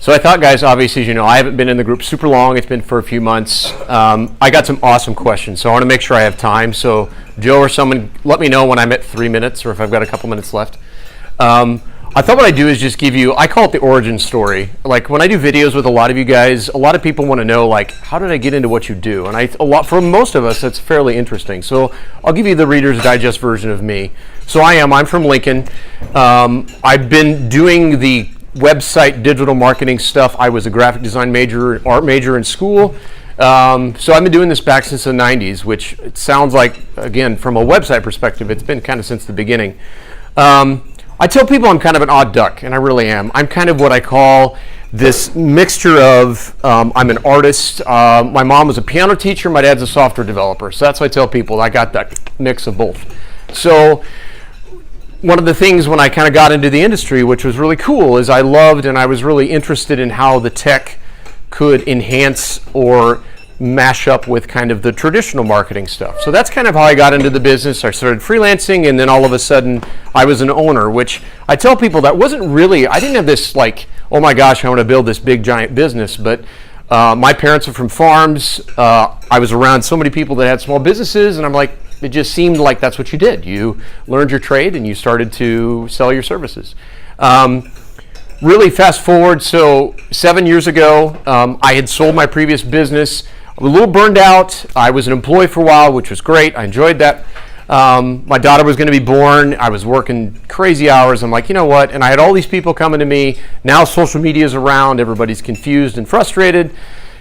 So I thought, guys, obviously, as you know, I haven't been in the group super long. It's been for a few months. I got some awesome questions, so I want to make sure I have time. So Joe or someone, let me know when I'm at 3 minutes or if I've got a couple minutes left. I thought what I'd do is just give you, I call it the origin story. Like when I do videos with a lot of you guys, a lot of people want to know, like, how did I get into what you do? And for most of us, that's fairly interesting. So I'll give you the Reader's Digest version of me. So I'm from Lincoln. I've been doing the website digital marketing stuff. I was a graphic design major, art major in school. So I've been doing this back since the 90s, which it sounds like, again, from a website perspective, it's been kind of since the beginning. I tell people I'm kind of an odd duck, and I really am. I'm kind of what I call this mixture of, I'm an artist. My mom was a piano teacher. My dad's a software developer. So that's what I tell people. I got that mix of both. So one of the things when I kind of got into the industry, which was really cool, is I loved and I was really interested in how the tech could enhance or mash up with kind of the traditional marketing stuff. So that's kind of how I got into the business. I started freelancing, and then all of a sudden I was an owner, which I tell people that wasn't really, I didn't have this like, oh my gosh, I want to build this big giant business, but my parents are from farms. I was around so many people that had small businesses, and I'm like, it just seemed like that's what you did. You learned your trade and you started to sell your services. Really fast forward, so 7 years ago, I had sold my previous business. I was a little burned out. I was an employee for a while, which was great. I enjoyed that. My daughter was going to be born. I was working crazy hours. I'm like, you know what? And I had all these people coming to me. Now social media is around. Everybody's confused and frustrated.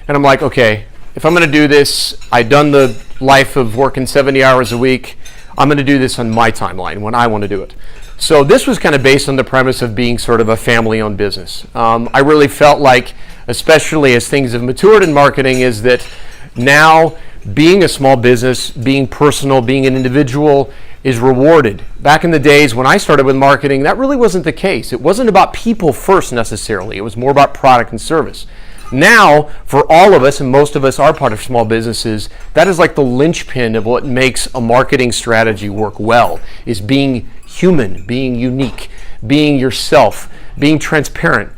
And I'm like, okay, if I'm going to do this, I've done the life of working 70 hours a week. I'm going to do this on my timeline when I want to do it. So this was kind of based on the premise of being sort of a family-owned business. I really felt like, especially as things have matured in marketing, is that now being a small business, being personal, being an individual is rewarded. Back in the days when I started with marketing, that really wasn't the case. It wasn't about people first necessarily. It was more about product and service. Now, for all of us, and most of us are part of small businesses, that is like the linchpin of what makes a marketing strategy work well, is being human, being unique, being yourself, being transparent.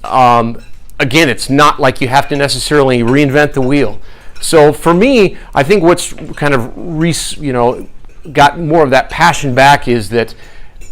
Again, it's not like you have to necessarily reinvent the wheel. So for me, I think what's kind of got more of that passion back is that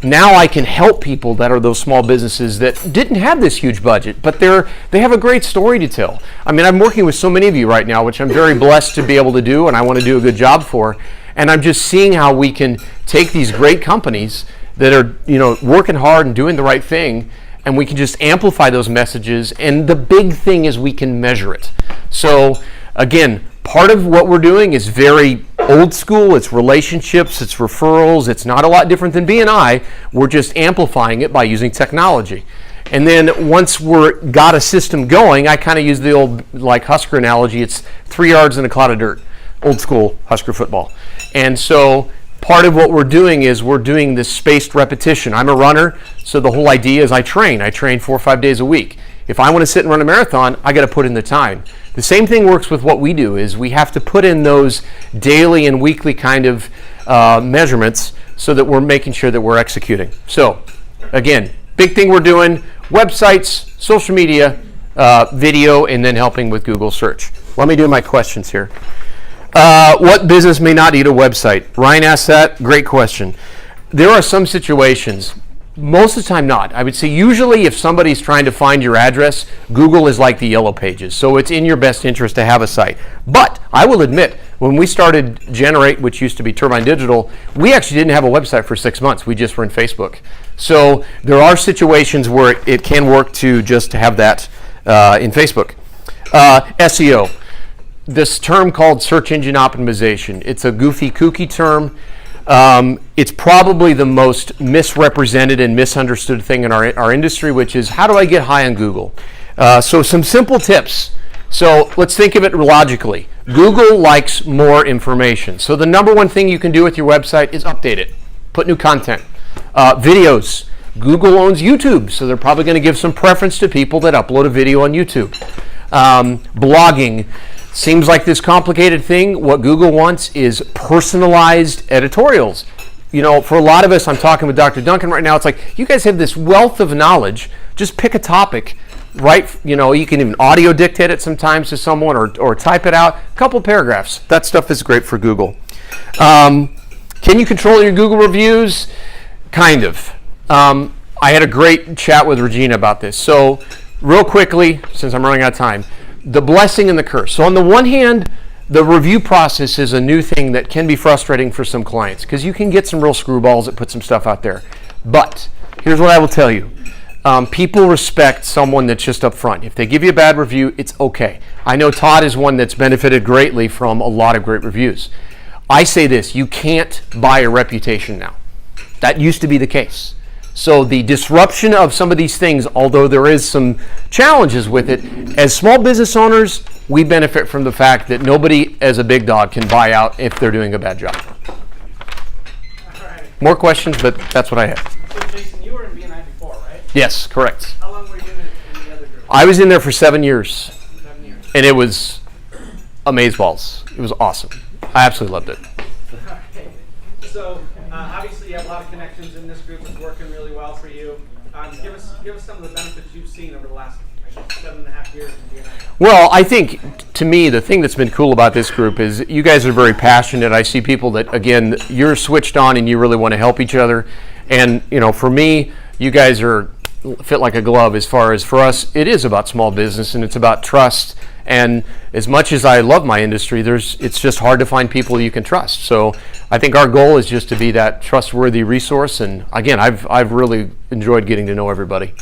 now I can help people that are those small businesses that didn't have this huge budget, but they have a great story to tell. I mean, I'm working with so many of you right now, which I'm very blessed to be able to do, and I want to do a good job for. And I'm just seeing how we can take these great companies that are, working hard and doing the right thing, and we can just amplify those messages. And the big thing is we can measure it. So again, part of what we're doing is very old school. It's relationships, it's referrals. It's not a lot different than BNI. We're just amplifying it by using technology. And then once we're got a system going, I kind of use the old Husker analogy. It's 3 yards in a cloud of dirt, old school Husker football. And so part of what we're doing is we're doing this spaced repetition. I'm a runner, so the whole idea is I train 4 or 5 days a week. If I want to sit and run a marathon, I got to put in the time. The same thing works with what we do, is we have to put in those daily and weekly kind of measurements so that we're making sure that we're executing. So again, big thing we're doing, websites, social media, video, and then helping with Google search. Let me do my questions here. What business may not need a website? Ryan asked that. Great question. There are some situations, most of the time not. I would say usually if somebody's trying to find your address, Google is like the yellow pages. So it's in your best interest to have a site. But I will admit, when we started Genr8, which used to be Turbine Digital, we actually didn't have a website for 6 months. We just were in Facebook. So there are situations where it can work to just have that in Facebook. SEO. This term called search engine optimization. It's a goofy, kooky term. It's probably the most misrepresented and misunderstood thing in our industry, which is how do I get high on Google? So some simple tips. So let's think of it logically. Google likes more information. So the number one thing you can do with your website is update it, put new content. Videos. Google owns YouTube, so they're probably going to give some preference to people that upload a video on YouTube. Blogging. Seems like this complicated thing. What Google wants is personalized editorials. For a lot of us, I'm talking with Dr. Duncan right now, it's like, you guys have this wealth of knowledge. Just pick a topic, write, you can even audio dictate it sometimes to someone or type it out. A couple paragraphs. That stuff is great for Google. Can you control your Google reviews? Kind of. I had a great chat with Regina about this. So real quickly, since I'm running out of time, the blessing and the curse. So on the one hand, the review process is a new thing that can be frustrating for some clients because you can get some real screwballs that put some stuff out there. But here's what I will tell you. People respect someone that's just up front. If they give you a bad review, it's okay. I know Todd is one that's benefited greatly from a lot of great reviews. I say this, you can't buy a reputation now. That used to be the case. So the disruption of some of these things, although there is some challenges with it, as small business owners, we benefit from the fact that nobody as a big dog can buy out if they're doing a bad job. All right. More questions, but that's what I had. So Jason, you were in BNI before, right? Yes, correct. How long were you in the other group? I was in there for 7 years, 7 years. and it was amazeballs. It was awesome. I absolutely loved it. Okay. So obviously you have a lot of connections in this group. It's working really well for you. Give us some of the benefits you've seen over the last 7.5 years in BNI. Well, I think, to me, the thing that's been cool about this group is you guys are very passionate. I see people that, again, you're switched on and you really want to help each other. And, for me, you guys are fit like a glove as far as, for us, it is about small business and it's about trust. And as much as I love my industry, it's just hard to find people you can trust. So I think our goal is just to be that trustworthy resource. And again, I've really enjoyed getting to know everybody.